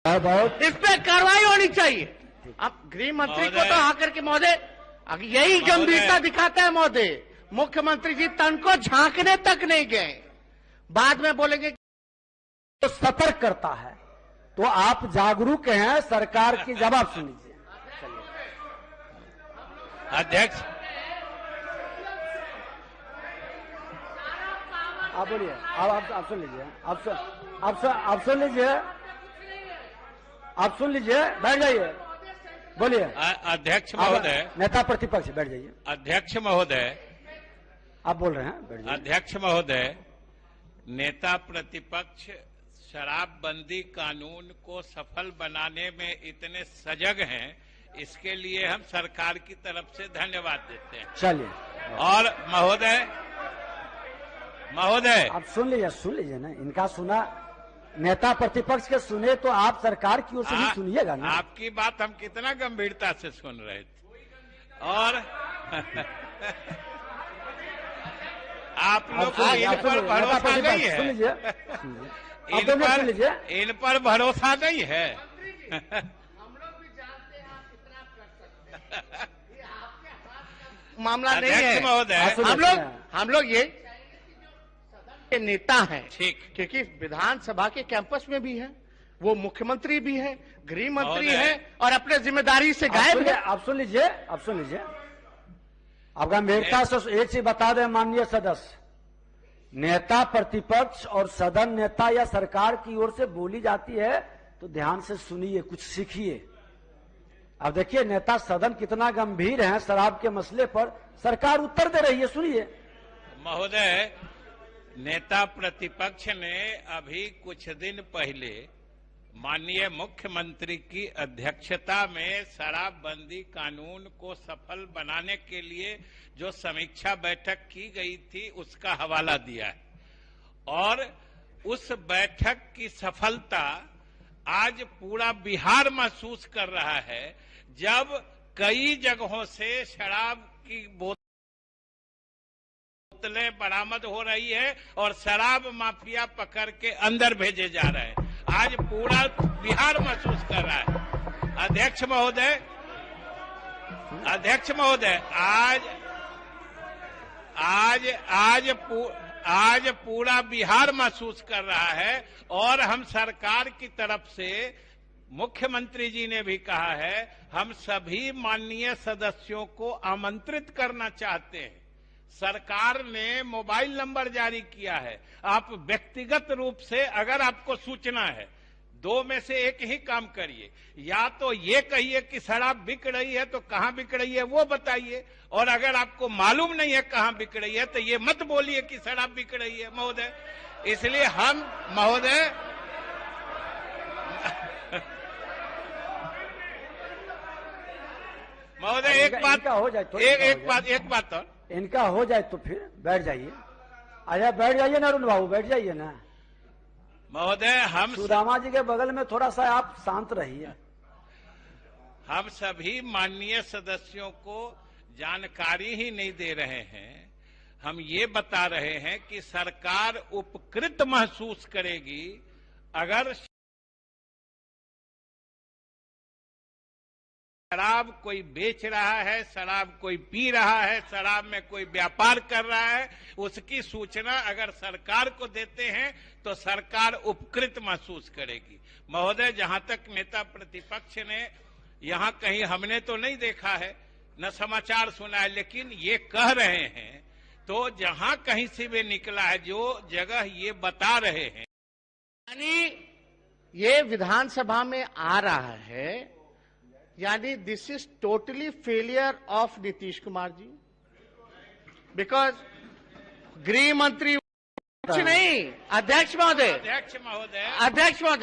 बहुत इस पे कार्रवाई होनी चाहिए। अब गृह मंत्री को तो आकर के महोदय यही गंभीरता दिखाता है महोदय। मुख्यमंत्री जी तन को झांकने तक नहीं गए, बाद में बोलेंगे तो सतर्क करता है। तो आप जागरूक हैं, सरकार की जवाब सुन लीजिए। अध्यक्ष आप बोलिए। आप सुन लीजिए। आप सुन लीजिए। आप सुन लीजिए, बैठ जाइए, बोलिए। अध्यक्ष महोदय, नेता प्रतिपक्ष बैठ जाइए। अध्यक्ष महोदय, आप बोल रहे हैं, बैठ जाइए। अध्यक्ष महोदय, नेता प्रतिपक्ष शराबबंदी कानून को सफल बनाने में इतने सजग हैं, इसके लिए हम सरकार की तरफ से धन्यवाद देते हैं। चलिए। और महोदय आप सुन लीजिए ना, इनका सुना, नेता प्रतिपक्ष के सुने तो आप सरकार की ओर से भी सुनिएगा ना। आपकी बात हम कितना गंभीरता से सुन रहे थे। और आप लोग को इन पर भरोसा नहीं है। सुन लीजिए, इन पर भरोसा नहीं है। मामला नहीं है महोदय। हम लोग ये के नेता हैं, ठीक, क्योंकि विधानसभा के कैंपस में भी है, वो मुख्यमंत्री भी है, गृह मंत्री है और अपने जिम्मेदारी से गायब है। आप सुन लीजिए। आप गंभीरता से एक चीज बता दें माननीय सदस्य, नेता प्रतिपक्ष और सदन नेता या सरकार की ओर से बोली जाती है तो ध्यान से सुनिए, कुछ सीखिए। अब देखिए नेता सदन कितना गंभीर है शराब के मसले पर, सरकार उत्तर दे रही है, सुनिए। महोदय, नेता प्रतिपक्ष ने अभी कुछ दिन पहले माननीय मुख्यमंत्री की अध्यक्षता में शराबबंदी कानून को सफल बनाने के लिए जो समीक्षा बैठक की गई थी उसका हवाला दिया है। और उस बैठक की सफलता आज पूरा बिहार महसूस कर रहा है, जब कई जगहों से शराब की बोतलें बरामद हो रही है और शराब माफिया पकड़ के अंदर भेजे जा रहे हैं। आज पूरा बिहार महसूस कर रहा है। अध्यक्ष महोदय, आज पूरा बिहार महसूस कर रहा है। और हम सरकार की तरफ से, मुख्यमंत्री जी ने भी कहा है, हम सभी माननीय सदस्यों को आमंत्रित करना चाहते हैं। सरकार ने मोबाइल नंबर जारी किया है। आप व्यक्तिगत रूप से अगर आपको सूचना है, दो में से एक ही काम करिए, या तो ये कहिए कि शराब बिक रही है तो कहां बिक रही है वो बताइए, और अगर आपको मालूम नहीं है कहां बिक रही है तो ये मत बोलिए कि शराब बिक रही है महोदय। इसलिए हम महोदय एक बात और इनका हो जाए तो फिर बैठ जाइए। आया बैठ जाइए ना अरुण बाबू, बैठ जाइए ना महोदय। हम सुदामा जी के बगल में थोड़ा सा आप शांत रहिए। हम सभी माननीय सदस्यों को जानकारी ही नहीं दे रहे हैं, हम ये बता रहे हैं कि सरकार उपकृत महसूस करेगी अगर शराब कोई बेच रहा है, शराब कोई पी रहा है, शराब में कोई व्यापार कर रहा है, उसकी सूचना अगर सरकार को देते हैं तो सरकार उपकृत महसूस करेगी। महोदय, जहां तक नेता प्रतिपक्ष ने, यहां कहीं हमने तो नहीं देखा है, न समाचार सुना है, लेकिन ये कह रहे हैं, तो जहां कहीं से भी निकला है, जो जगह ये बता रहे हैं, यानी ये विधानसभा में आ रहा है, यानी this is totally failure of Nitish Kumar ji, because गृह मंत्री कुछ नहीं। अध्यक्ष महोदय,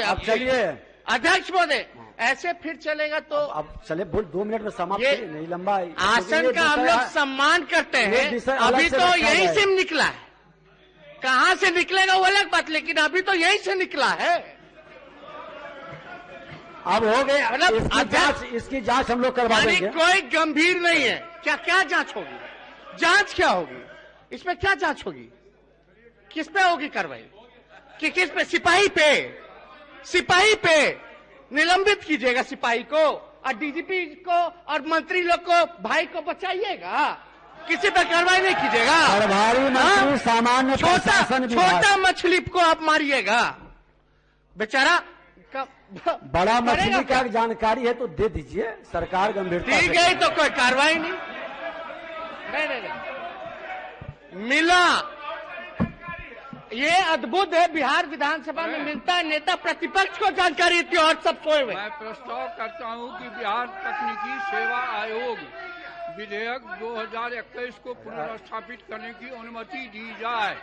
अब चलिए। अध्यक्ष महोदय, ऐसे फिर चलेगा तो अब चले, बोल 2 मिनट में समाप्त करिए, नहीं लंबाई। आसन का हम लोग सम्मान करते हैं। अभी तो यही से निकला है, कहां से निकलेगा वो अलग बात, लेकिन अभी तो यही से निकला है। अब हो गए, इसकी जांच हम लोग करवा देंगे। कोई गंभीर नहीं है। क्या जांच होगी? जांच क्या होगी? इसमें क्या जांच होगी? किस पे होगी कार्रवाई? कि किस पे? सिपाही पे निलंबित कीजिएगा सिपाही को, और डीजीपी को और मंत्री लोग को, भाई को बचाइएगा, किसी पर कार्रवाई नहीं कीजिएगा। प्रभारी मंत्री सामान्य प्रशासन छोटा मछली को आप मारिएगा, बेचारा बड़ा मछली का जानकारी है तो दे दीजिए, सरकार गंभीरता दी गई तो कोई कार्रवाई नहीं। मिला, ये अद्भुत है, बिहार विधानसभा में मिलता है, नेता प्रतिपक्ष को जानकारी थी और सब सोए हुए। मैं प्रस्ताव करता हूं कि बिहार तकनीकी सेवा आयोग विधेयक 2021 को पुनर्स्थापित करने की अनुमति दी जाए।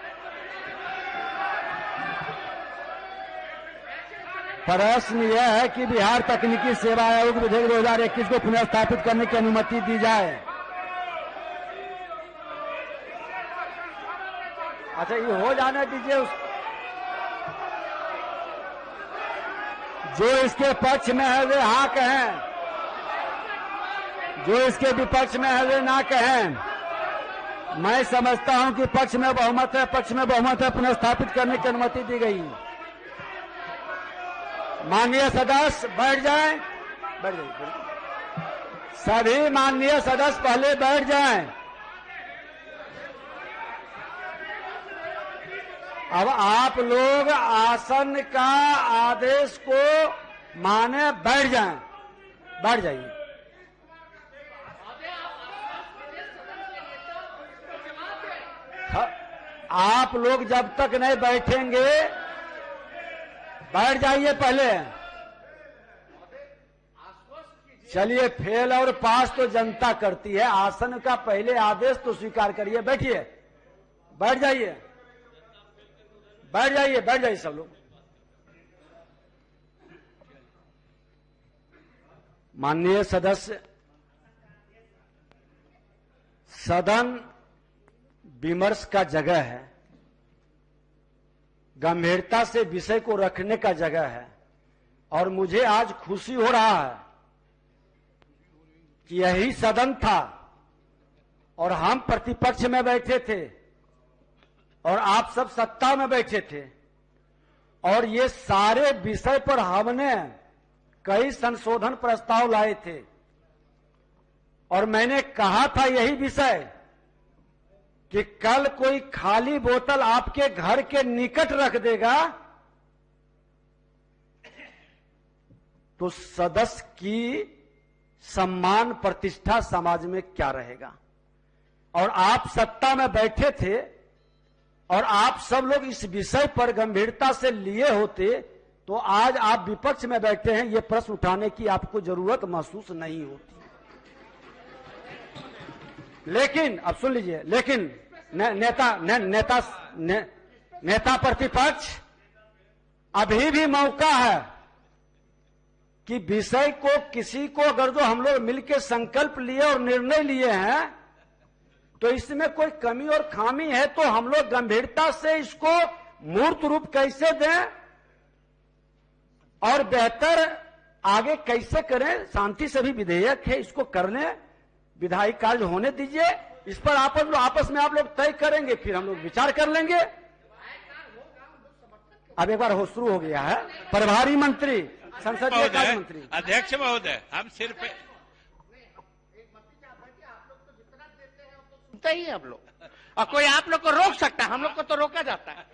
प्रश्न यह है कि बिहार तकनीकी सेवा आयोग विधेयक 2021 को पुनर्स्थापित करने की अनुमति दी जाए। अच्छा, ये हो जाने दीजिए। जो इसके पक्ष में है वे हाँ कहें, जो इसके विपक्ष में है वे ना कहें। मैं समझता हूं कि पक्ष में बहुमत है, पक्ष में बहुमत है, पुनर्स्थापित करने की अनुमति दी गई। माननीय सदस्य बैठ जाएं, बैठ जाइए। सभी माननीय सदस्य पहले बैठ जाएं। अब आप लोग आसन का आदेश को माने बैठ जाएं, बैठ जाइए। आप लोग जब तक नहीं बैठेंगे, बैठ जाइए पहले। चलिए, फेल और पास तो जनता करती है, आसन का पहले आदेश तो स्वीकार करिए। बैठिए, बैठ जाइए, बैठ जाइए, बैठ जाइए सब लोग। माननीय सदस्य, सदन विमर्श का जगह है, गंभीरता से विषय को रखने का जगह है, और मुझे आज खुशी हो रहा है कि यही सदन था और हम प्रतिपक्ष में बैठे थे और आप सब सत्ता में बैठे थे, और ये सारे विषय पर हमने कई संशोधन प्रस्ताव लाए थे, और मैंने कहा था यही विषय कि कल कोई खाली बोतल आपके घर के निकट रख देगा तो सदस्य की सम्मान प्रतिष्ठा समाज में क्या रहेगा। और आप सत्ता में बैठे थे और आप सब लोग इस विषय पर गंभीरता से लिए होते तो आज आप विपक्ष में बैठे हैं, ये प्रश्न उठाने की आपको जरूरत महसूस नहीं होती। लेकिन अब सुन लीजिए, लेकिन नेता प्रतिपक्ष, अभी भी मौका है कि विषय को किसी को, अगर जो हम लोग मिलकर संकल्प लिए और निर्णय लिए हैं तो इसमें कोई कमी और खामी है तो हम लोग गंभीरता से इसको मूर्त रूप कैसे दें और बेहतर आगे कैसे करें, शांति से भी विधेयक है, इसको कर लें, विधायी कार्य होने दीजिए। इस पर आपस में आप लोग तय करेंगे, फिर हम लोग विचार कर लेंगे। अब एक बार हो शुरू हो गया है। प्रभारी मंत्री, संसदीय कार्य मंत्री, अध्यक्ष महोदय, हम सिर्फ सुनते ही हम लोग, और कोई आप लोग को रोक सकता है, हम लोग को तो रोका जाता है।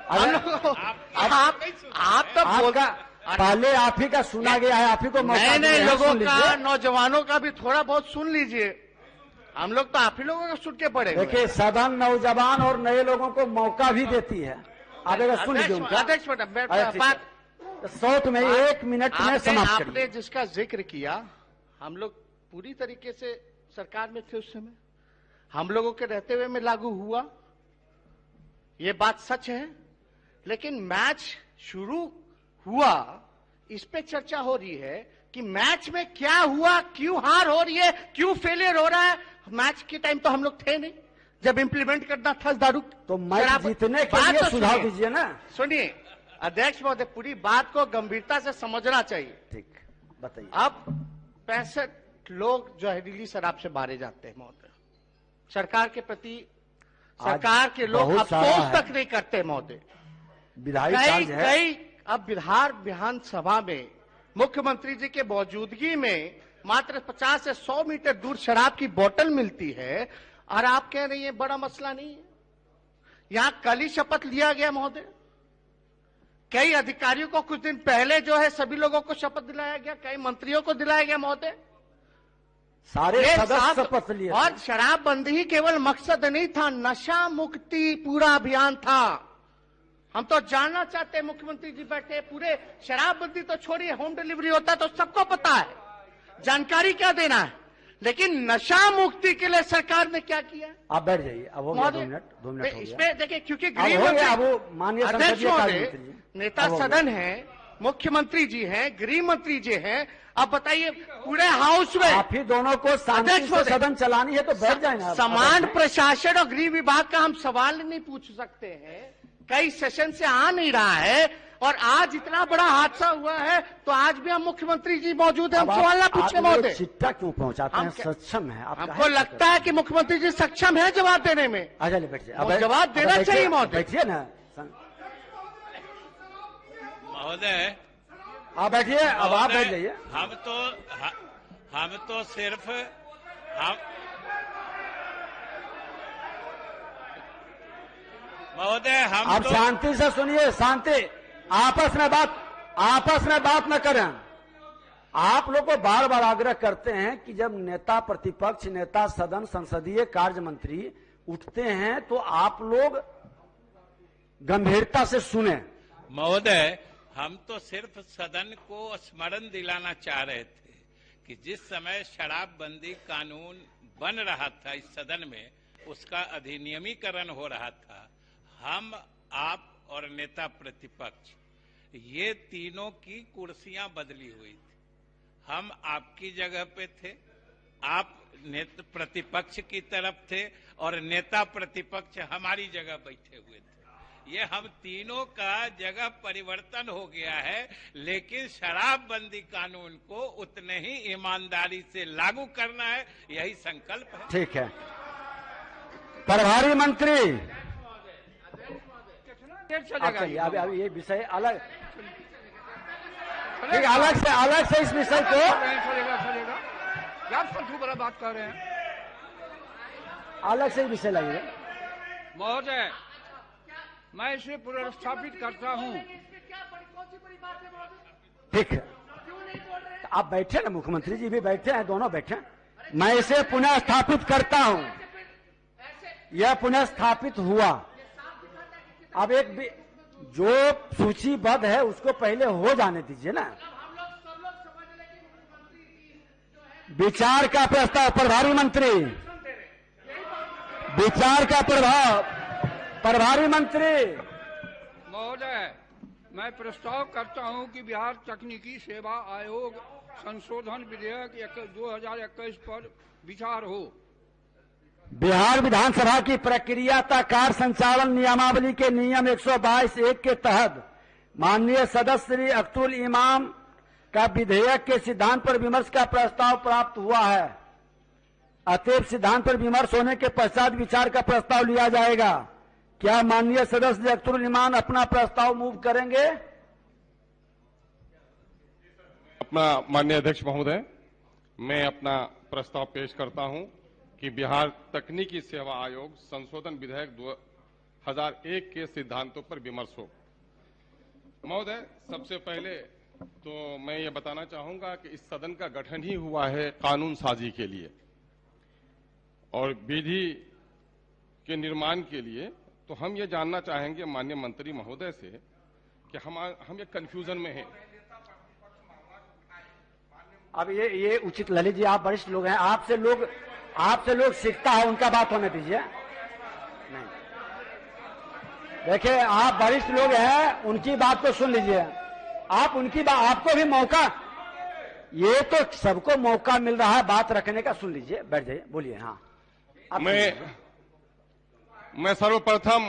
हम लोग को आप तो बोलगा, पहले आप ही का सुना गया है, आप ही को मौका नए लोगों का, नौजवानों का भी थोड़ा बहुत सुन लीजिए। हम लोग तो आप ही लोगों को सुन के पड़े। देखिए, सदन नौजवान और नए लोगों को मौका भी देती है। आप एक सुन लीजिए उनका। अध्यक्ष बात शॉर्ट में 1 मिनट में समाप्त करिए। आपने जिसका जिक्र किया, हम लोग पूरी तरीके से सरकार में थे उस समय, हम लोगों के रहते हुए में लागू हुआ, ये बात सच है। लेकिन मैच शुरू हुआ, इस पे चर्चा हो रही है कि मैच में क्या हुआ, क्यों हार हो रही है, क्यों फेलियर हो रहा है। मैच के टाइम तो हम लोग थे नहीं, जब इंप्लीमेंट करना था दारू। तो मैच जीतने के लिए सुझाव दीजिए ना। सुनिए अध्यक्ष महोदय, पूरी बात को गंभीरता से समझना चाहिए। ठीक, बताइए। अब 65 लोग जहरीली शराब से मारे जाते हैं महोदय, सरकार के प्रति सरकार के लोग अफसोस तक नहीं करते महोदय। विधायी कार्य है। अब बिहार विधानसभा में मुख्यमंत्री जी के मौजूदगी में मात्र 50 से 100 मीटर दूर शराब की बोतल मिलती है और आप कह रही हैं बड़ा मसला नहीं है। यहां कल ही शपथ लिया गया महोदय, कई अधिकारियों को कुछ दिन पहले जो है सभी लोगों को शपथ दिलाया गया, कई मंत्रियों को दिलाया गया महोदय। सारे सदस्य शपथ लिए और शराबबंदी ही केवल मकसद नहीं था, नशा मुक्ति पूरा अभियान था। हम तो जानना चाहते हैं, मुख्यमंत्री जी बैठे पूरे शराबबंदी तो छोड़िए, होम डिलीवरी होता तो सबको पता है, जानकारी क्या देना है, लेकिन नशा मुक्ति के लिए सरकार ने क्या किया? आप बैठ जाइए, अब हो गया 2 मिनट हो गया। इसमें देखिए, क्योंकि गृह मंत्री अध्यक्ष महोदय, नेता सदन है, मुख्यमंत्री जी हैं, गृह मंत्री जी हैं, अब बताइए पूरे हाउस में आप ही दोनों को शांति से सदन चलानी है तो बैठ जाए ना। समान प्रशासन और गृह विभाग का हम सवाल नहीं पूछ सकते हैं, कई सेशन से आ नहीं रहा है, और आज इतना बड़ा हादसा हुआ है तो आज भी हम मुख्यमंत्री जी मौजूद हैं, हम सवाल ना पूछे महोदय। चिट्ठा क्यों पहुंचाते हैं? सक्षम है आप? हमको लगता है कि मुख्यमंत्री जी सक्षम है जवाब देने में। अच्छा बैठ जाइए, जवाब देना चाहिए महोदय। बैठिए ना महोदय, आप बैठिए, अब आप बैठ जाइए। हम तो सिर्फ महोदय हम आप शांति से सुनिए, शांति, आपस में बात न करें। आप लोग को बार बार आग्रह करते हैं कि जब नेता प्रतिपक्ष, नेता सदन, संसदीय कार्य मंत्री उठते हैं तो आप लोग गंभीरता से सुने। महोदय, हम तो सिर्फ सदन को स्मरण दिलाना चाह रहे थे कि जिस समय शराबबंदी कानून बन रहा था इस सदन में, उसका अधिनियमीकरण हो रहा था, हम, आप और नेता प्रतिपक्ष, ये तीनों की कुर्सियां बदली हुई थी। हम आपकी जगह पे थे, आप नेता प्रतिपक्ष की तरफ थे और नेता प्रतिपक्ष हमारी जगह बैठे हुए थे। ये हम तीनों का जगह परिवर्तन हो गया है, लेकिन शराबबंदी कानून को उतने ही ईमानदारी से लागू करना है, यही संकल्प है। ठीक है, प्रभारी मंत्री चलिए, अभी ये विषय अलग, ठीक, अलग से इस विषय को चलेगा। आप फालतू बड़ा बात कर रहे हैं, अलग से विषय लगे। महोदय, मैं इसे पुनर्स्थापित करता हूं। ठीक है, आप बैठे ना, मुख्यमंत्री जी भी बैठे हैं, दोनों बैठे। मैं इसे पुनः स्थापित करता हूं, यह पुनः स्थापित हुआ। अब एक भी जो सूचीबद्ध है उसको पहले हो जाने दीजिए ना। विचार का प्रस्ताव, प्रभारी मंत्री, विचार का प्रभाव, प्रभारी मंत्री महोदय, मैं प्रस्ताव करता हूं कि बिहार तकनीकी सेवा आयोग संशोधन विधेयक 2021 पर विचार हो। बिहार विधानसभा की प्रक्रियाता कार्य संचालन नियमावली के नियम 122(1) के तहत माननीय सदस्य श्री अख्तरुल इमाम का विधेयक के सिद्धांत पर विमर्श का प्रस्ताव प्राप्त हुआ है। अतएव सिद्धांत पर विमर्श होने के पश्चात विचार का प्रस्ताव लिया जाएगा। क्या माननीय सदस्य अख्तरुल इमाम अपना प्रस्ताव मूव करेंगे? अपना माननीय अध्यक्ष महोदय, मैं अपना प्रस्ताव पेश करता हूं कि बिहार तकनीकी सेवा आयोग संशोधन विधेयक 2001 के सिद्धांतों पर विमर्श हो। महोदय, सबसे पहले तो मैं ये बताना चाहूंगा कि इस सदन का गठन ही हुआ है कानून साजी के लिए और विधि के निर्माण के लिए। तो हम ये जानना चाहेंगे माननीय मंत्री महोदय से कि हम ये कंफ्यूजन में हैं। अब ये उचित, ललित जी आप वरिष्ठ लोग हैं, आपसे लोग सीखता है, उनका बात होने दीजिए। नहीं, देखिए आप वरिष्ठ लोग हैं, उनकी बात को सुन लीजिए। आप उनकी बात, आपको भी मौका, ये तो सबको मौका मिल रहा है बात रखने का, सुन लीजिए, बैठ जाइए, बोलिए। हाँ, मैं सर्वप्रथम,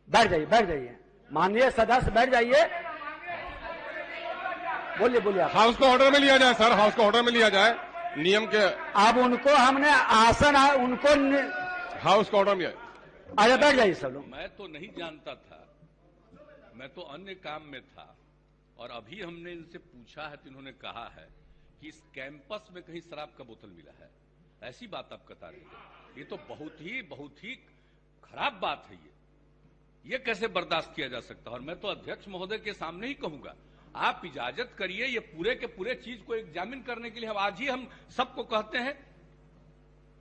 बैठ जाइए, माननीय सदस्य बैठ जाइए, बोलिए। हाउस को ऑर्डर में लिया जाए सर, हाउस को ऑर्डर में लिया जाए नियम के। अब उनको हमने आसन, उनको हाउस को ऑर्डर में। अरे बैठ जाइए सब लोग। मैं तो नहीं जानता था, मैं तो अन्य काम में था और अभी हमने इनसे पूछा है तो इन्होंने कहा है कि इस कैंपस में कहीं शराब का बोतल मिला है, ऐसी बात आप बता रहे थे। ये तो बहुत ही खराब बात है। ये कैसे बर्दाश्त किया जा सकता है? और मैं तो अध्यक्ष महोदय के सामने ही कहूंगा, आप इजाजत करिए ये पूरे के पूरे चीज को एग्जामिन करने के लिए। आज ही हम सबको कहते हैं,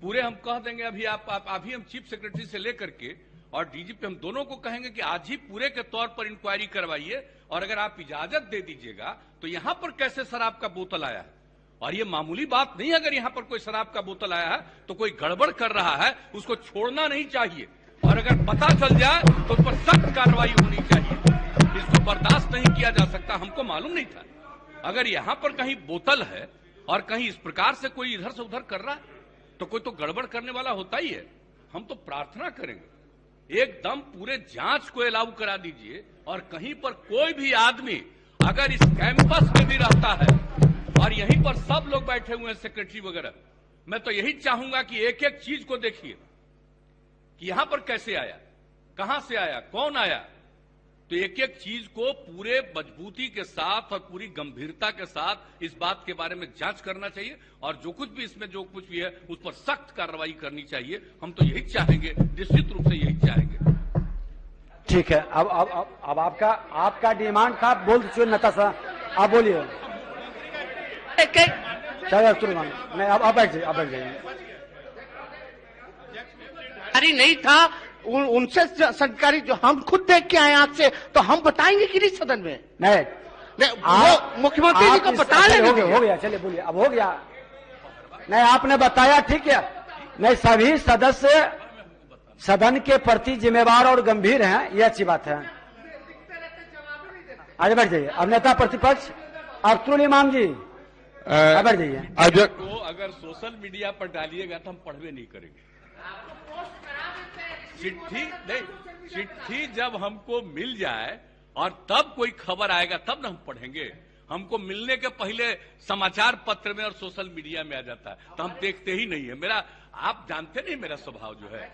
पूरे हम कह देंगे अभी हम चीफ सेक्रेटरी से लेकर के और डीजीपी हम दोनों को कहेंगे कि आज ही पूरे के तौर पर इंक्वायरी करवाइए, और अगर आप इजाजत दे दीजिएगा तो यहां पर कैसे शराब का बोतल आया है। और ये मामूली बात नहीं है, अगर यहां पर कोई शराब का बोतल आया है तो कोई गड़बड़ कर रहा है, उसको छोड़ना नहीं चाहिए, और अगर पता चल जाए तो उस पर सख्त कार्रवाई होनी चाहिए। इसको बर्दाश्त नहीं किया जा सकता। हमको मालूम नहीं था, अगर यहां पर कहीं बोतल है और कहीं इस प्रकार से कोई इधर से उधर कर रहा है तो कोई तो गड़बड़ करने वाला होता ही है। हम तो प्रार्थना करेंगे एकदम पूरे जांच को अलाउ करा दीजिए, और कहीं पर कोई भी आदमी अगर इस कैंपस में भी रहता है और यहीं पर सब लोग बैठे हुए हैं सेक्रेटरी वगैरह, मैं तो यही चाहूंगा कि एक एक चीज को देखिए कि यहां पर कैसे आया, कहां से आया, कौन आया। तो एक एक चीज को पूरे मजबूती के साथ और पूरी गंभीरता के साथ इस बात के बारे में जांच करना चाहिए, और जो कुछ भी इसमें जो कुछ भी है उस पर सख्त कार्रवाई करनी चाहिए। हम तो यही चाहेंगे, निश्चित रूप से यही चाहेंगे। ठीक है, अब आपका डिमांड था, बोल दीजिए नेता साहब, आप बोलिए। नहीं, अब बैठ जाइए। नहीं था उनसे सरकारी, जो हम खुद देख के आए आंख से, तो हम बताएंगे कि नहीं सदन में? नहीं, वो मुख्यमंत्री जी को बता लेंगे। हो गया, चलिए बोलिए, अब हो गया। नहीं, आपने बताया, ठीक है। नहीं, सभी सदस्य सदन के प्रति जिम्मेवार और गंभीर हैं, ये अच्छी बात है। आगे बढ़ जाइए। अब नेता प्रतिपक्ष अब्दुल इमाम जी, बढ़ जाइए। को अगर सोशल मीडिया पर डालिएगा तो हम पढ़वे नहीं करेंगे। चिट्ठी जब हमको मिल जाए और तब कोई खबर आएगा तब ना हम पढ़ेंगे। हमको मिलने के पहले समाचार पत्र में और सोशल मीडिया में आ जाता है, तो हम देखते ही नहीं है। मेरा, आप जानते नहीं मेरा स्वभाव जो है।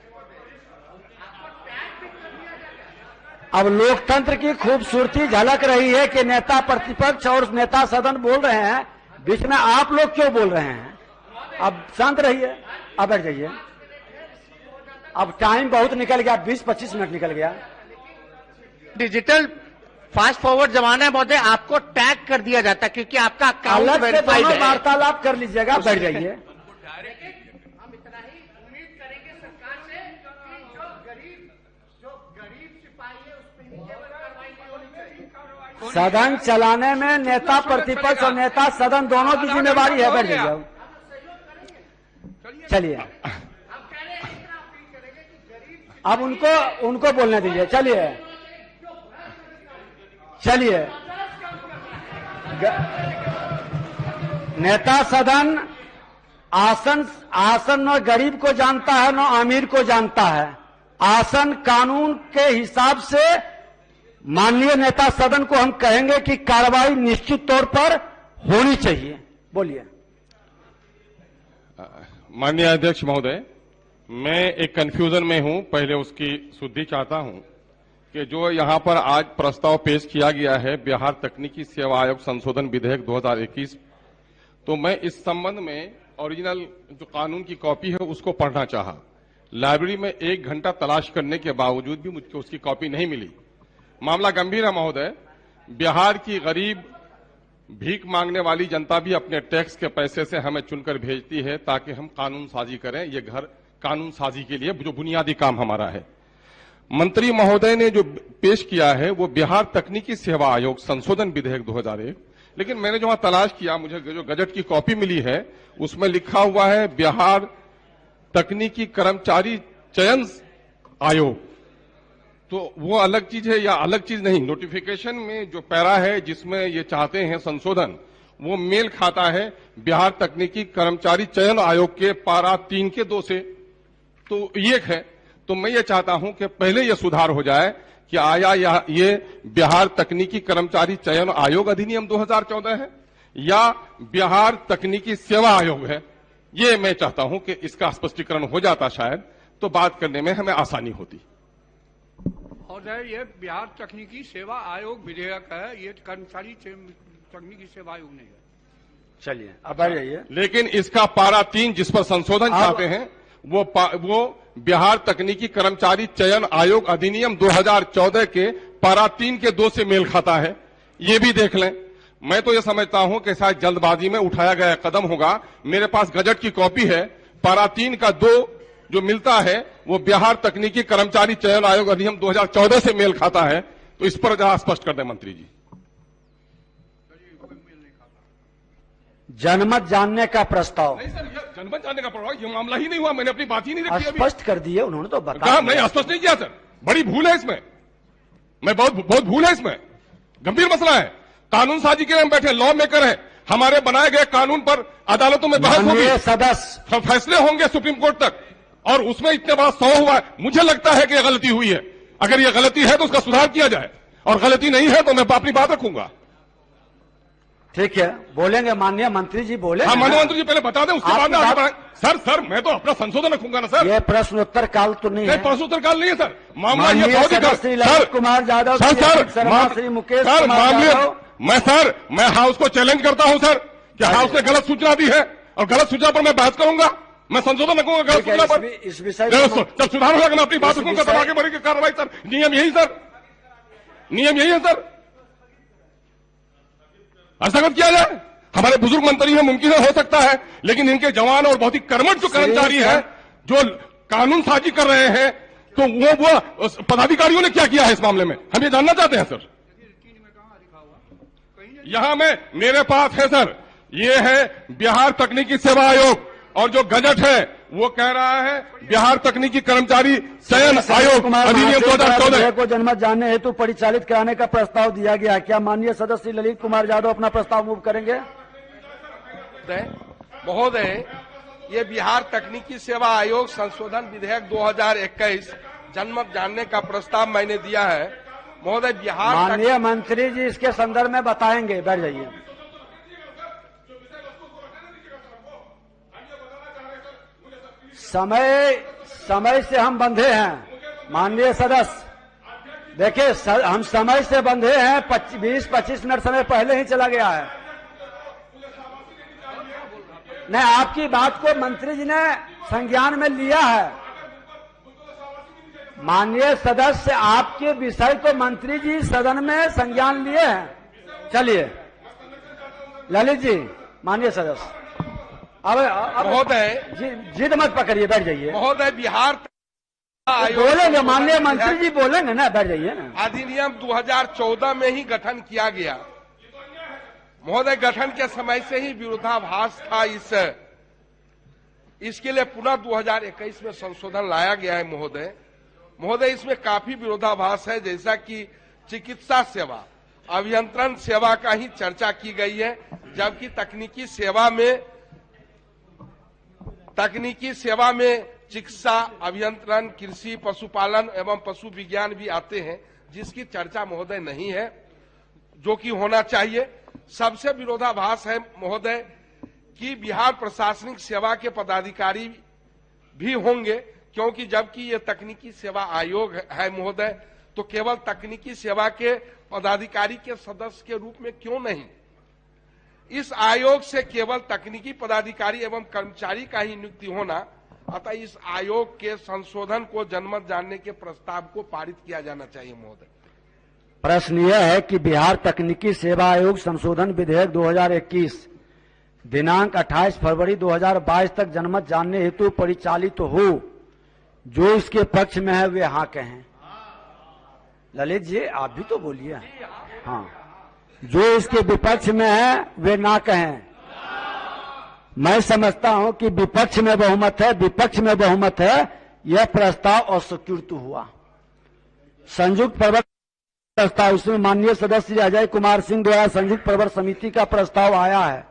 अब लोकतंत्र की खूबसूरती झलक रही है कि नेता प्रतिपक्ष और नेता सदन बोल रहे हैं, बीच में आप लोग क्यों बोल रहे हैं? अब शांत रहिए, अब बैठ जाइए। अब टाइम बहुत निकल गया, 20-25 मिनट निकल गया। डिजिटल फास्ट फॉरवर्ड जमाना है महोदय, आपको टैग कर दिया जाता है क्योंकि आपका अकाउंट अलग से वेरीफाइड है। वार्तालाप कर लीजिएगा, बैठ जाइए। हम इतना ही उम्मीद करेंगे सरकार से कि जो गरीब सिपाही है उस पर नीचे कार्रवाई नहीं होनी चाहिए। सदन चलाने में नेता प्रतिपक्ष और नेता सदन दोनों की जिम्मेवारी है, बैठ जाइए। चलिए, अब उनको बोलने दीजिए। चलिए, नेता सदन आसन न गरीब को जानता है न अमीर को जानता है। आसन कानून के हिसाब से माननीय नेता सदन को हम कहेंगे कि कार्रवाई निश्चित तौर पर होनी चाहिए। बोलिए। माननीय अध्यक्ष महोदय, मैं एक कंफ्यूजन में हूं, पहले उसकी शुद्धि चाहता हूं कि जो यहां पर आज प्रस्ताव पेश किया गया है बिहार तकनीकी सेवा आयोग संशोधन विधेयक 2021, तो मैं इस संबंध में ओरिजिनल जो कानून की कॉपी है उसको पढ़ना चाहा। लाइब्रेरी में 1 घंटा तलाश करने के बावजूद भी मुझको उसकी कॉपी नहीं मिली। मामला गंभीर है महोदय। बिहार की गरीब भीख मांगने वाली जनता भी अपने टैक्स के पैसे से हमें चुनकर भेजती है ताकि हम कानून साजी करें। ये घर कानून साजी के लिए जो बुनियादी काम हमारा है। मंत्री महोदय ने जो पेश किया है वो बिहार तकनीकी सेवा आयोग संशोधन विधेयक 2001, लेकिन मैंने जो वहां तलाश किया, मुझे जो गजट की कॉपी मिली है उसमें लिखा हुआ है बिहार तकनीकी कर्मचारी चयन आयोग। तो वो अलग चीज है या अलग चीज नहीं? नोटिफिकेशन में जो पैरा है जिसमें ये चाहते हैं संशोधन, वो मेल खाता है बिहार तकनीकी कर्मचारी चयन आयोग के पारा 3 के 2 से। तो ये है, तो मैं ये चाहता हूं कि पहले ये सुधार हो जाए कि आया ये बिहार तकनीकी कर्मचारी चयन आयोग अधिनियम 2014 है या बिहार तकनीकी सेवा आयोग है। ये मैं चाहता हूं कि इसका स्पष्टीकरण हो जाता शायद, तो बात करने में हमें आसानी होती। महोदय, ये बिहार तकनीकी सेवा आयोग विधेयक है, ये कर्मचारी तकनीकी सेवा आयोग नहीं है। चलिए अब आ जाइए। लेकिन इसका पारा 3 जिस पर संशोधन चाहते हैं वो बिहार तकनीकी कर्मचारी चयन आयोग अधिनियम 2014 के पारा 3 के 2 से मेल खाता है। ये भी देख लें। मैं तो ये समझता हूं कि शायद जल्दबाजी में उठाया गया कदम होगा। मेरे पास गजट की कॉपी है, पारा 3 का 2 जो मिलता है वो बिहार तकनीकी कर्मचारी चयन आयोग अधिनियम 2014 से मेल खाता है। तो इस पर जरा स्पष्ट कर दें मंत्री जी। जनमत जानने का प्रस्ताव। नहीं सर, जनमत जानने का प्रस्ताव ये मामला ही नहीं हुआ। मैंने अपनी बात ही नहीं रखी अभी। स्पष्ट कर दिए उन्होंने, तो बता कहा नहीं, स्पष्ट नहीं किया सर। बड़ी भूल है इसमें, बहुत भूल है इसमें। गंभीर मसला है। कानून साजी के लिए हम बैठे, लॉ मेकर है। हमारे बनाए गए कानून पर अदालतों में बहस होगी, सदस्य फैसले होंगे सुप्रीम कोर्ट तक, और उसमें इतने बड़ा 100 हुआ है। मुझे लगता है कि यह गलती हुई है। अगर यह गलती है तो उसका सुधार किया जाए, और गलती नहीं है तो मैं अपनी बात रखूंगा। ठीक है, बोलेंगे माननीय मंत्री जी, बोले। हाँ, माननीय मंत्री जी पहले बता दें, उसके बाद में आगे बढ़ाएं। सर मैं तो अपना संशोधन रखूंगा ना सर। ये प्रश्नोत्तर काल तो नहीं है। प्रश्नोत्तर काल नहीं है सर। मामला ये ललित कुमार यादव, श्री मुकेश सर मैं हाउस को चैलेंज करता हूं सर कि हाउस ने गलत सूचना दी है, और गलत सूचना पर मैं बहस करूंगा। मैं संशोधन रखूंगा गलत सूचना पर। इस विषय जब सुधार होगा मैं अपनी बात रखूंगा, तब आगे बढ़ेगी कार्रवाई सर। नियम यही सर, नियम यही है सर। हस्तगत किया जाए। हमारे बुजुर्ग मंत्री हैं, मुमकिन हो सकता है, लेकिन इनके जवान और बहुत ही कर्मठ जो कर्मचारी हैं, जो कानून साजी कर रहे हैं, तो वो पदाधिकारियों ने क्या किया है इस मामले में, हम ये जानना चाहते हैं सर। यहां मेरे पास है सर, ये है बिहार तकनीकी सेवा आयोग, और जो गजट है वो कह रहा है बिहार तकनीकी कर्मचारी चयन आयोग अधिनियम 2014 को जनमत जानने हेतु परिचालित कराने का प्रस्ताव दिया गया। क्या माननीय सदस्य ललित कुमार यादव अपना प्रस्ताव मूव करेंगे? महोदय, ये बिहार तकनीकी सेवा आयोग संशोधन विधेयक 2021 जनमत जानने का प्रस्ताव मैंने दिया है। महोदय, बिहार माननीय मंत्री जी इसके संदर्भ में बताएंगे, बैठ जाइए। समय से हम बंधे हैं माननीय सदस्य। देखिए हम समय से बंधे हैं, 20-25 मिनट समय पहले ही चला गया है। नहीं, आपकी बात को मंत्री जी ने संज्ञान में लिया है। माननीय सदस्य, आपके विषय को मंत्री जी सदन में संज्ञान लिए हैं। चलिए ललित जी, माननीय सदस्य अब महोदय जिद मत पकड़िए, बैठ जाइए। महोदय, बिहार बोलेंगे माननीय मंत्री जी, बोलेंगे ना, बैठ जाइए ना। अधिनियम 2014 में ही गठन किया गया। महोदय, गठन के समय से ही विरोधाभास था। इसके लिए पुनः 2021 में संशोधन लाया गया है। महोदय, इसमें काफी विरोधाभास है, जैसा कि चिकित्सा सेवा, अभियंत्रण सेवा का ही चर्चा की गई है, जबकि तकनीकी सेवा में चिकित्सा, अभियंत्रण, कृषि, पशुपालन एवं पशु विज्ञान भी आते हैं, जिसकी चर्चा महोदय नहीं है, जो कि होना चाहिए। सबसे विरोधाभास है महोदय कि बिहार प्रशासनिक सेवा के पदाधिकारी भी होंगे, क्योंकि जबकि ये तकनीकी सेवा आयोग है महोदय, तो केवल तकनीकी सेवा के पदाधिकारी के सदस्य के रूप में क्यों नहीं? इस आयोग से केवल तकनीकी पदाधिकारी एवं कर्मचारी का ही नियुक्ति होना, अतः इस आयोग के संशोधन को जनमत जानने के प्रस्ताव को पारित किया जाना चाहिए महोदय। प्रश्न यह है कि बिहार तकनीकी सेवा आयोग संशोधन विधेयक 2021 दिनांक 28 फरवरी 2022 तक जनमत जानने हेतु परिचालित हो। जो इसके पक्ष में है वे हाँ कहें। ललित जी, आप भी तो बोलिए। हाँ, जो इसके विपक्ष में है वे ना कहें। मैं समझता हूं कि विपक्ष में बहुमत है, यह प्रस्ताव अस्वीकृत हुआ। संयुक्त प्रवर प्रस्ताव, उसमें माननीय सदस्य अजय कुमार सिंह द्वारा संयुक्त प्रवर समिति का प्रस्ताव आया है।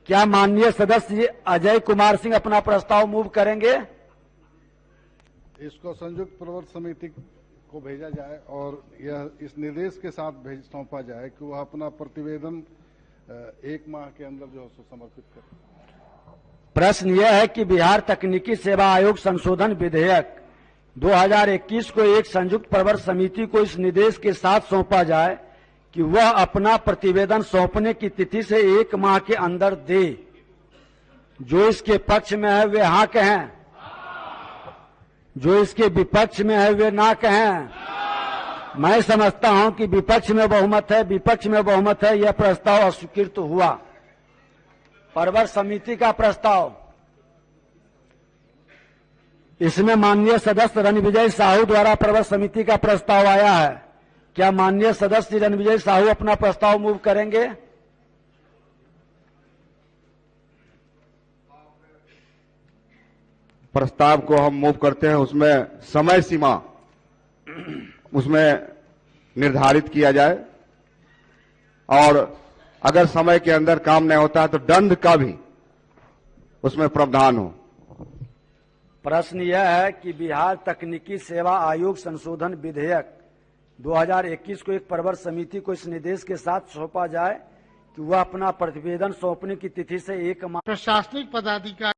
क्या माननीय सदस्य अजय कुमार सिंह अपना प्रस्ताव मूव करेंगे? इसको संयुक्त प्रवर समिति को भेजा जाए और यह इस निर्देश के साथ सौंपा जाए कि वह अपना प्रतिवेदन 1 माह के अंदर जो है समर्पित करे। प्रश्न यह है कि बिहार तकनीकी सेवा आयोग संशोधन विधेयक 2021 को एक संयुक्त प्रवर समिति को इस निर्देश के साथ सौंपा जाए कि वह अपना प्रतिवेदन सौंपने की तिथि से 1 माह के अंदर दे। जो इसके पक्ष में है वे हाँ कहें, जो इसके विपक्ष में है वे ना कहें। मैं समझता हूं कि विपक्ष में बहुमत है, विपक्ष में बहुमत है, यह प्रस्ताव अस्वीकृत हुआ। प्रवर समिति का प्रस्ताव, इसमें माननीय सदस्य रणविजय साहू द्वारा प्रवर समिति का प्रस्ताव आया है। क्या माननीय सदस्य रणविजय साहू अपना प्रस्ताव मूव करेंगे? प्रस्ताव को हम मूव करते हैं, उसमें समय सीमा उसमें निर्धारित किया जाए और अगर समय के अंदर काम नहीं होता है तो दंड का भी उसमें प्रावधान हो। प्रश्न यह है कि बिहार तकनीकी सेवा आयोग संशोधन विधेयक 2021 को एक प्रवर समिति को इस निर्देश के साथ सौंपा जाए कि वह अपना प्रतिवेदन सौंपने की तिथि से 1 माह। प्रशासनिक पदाधिकारी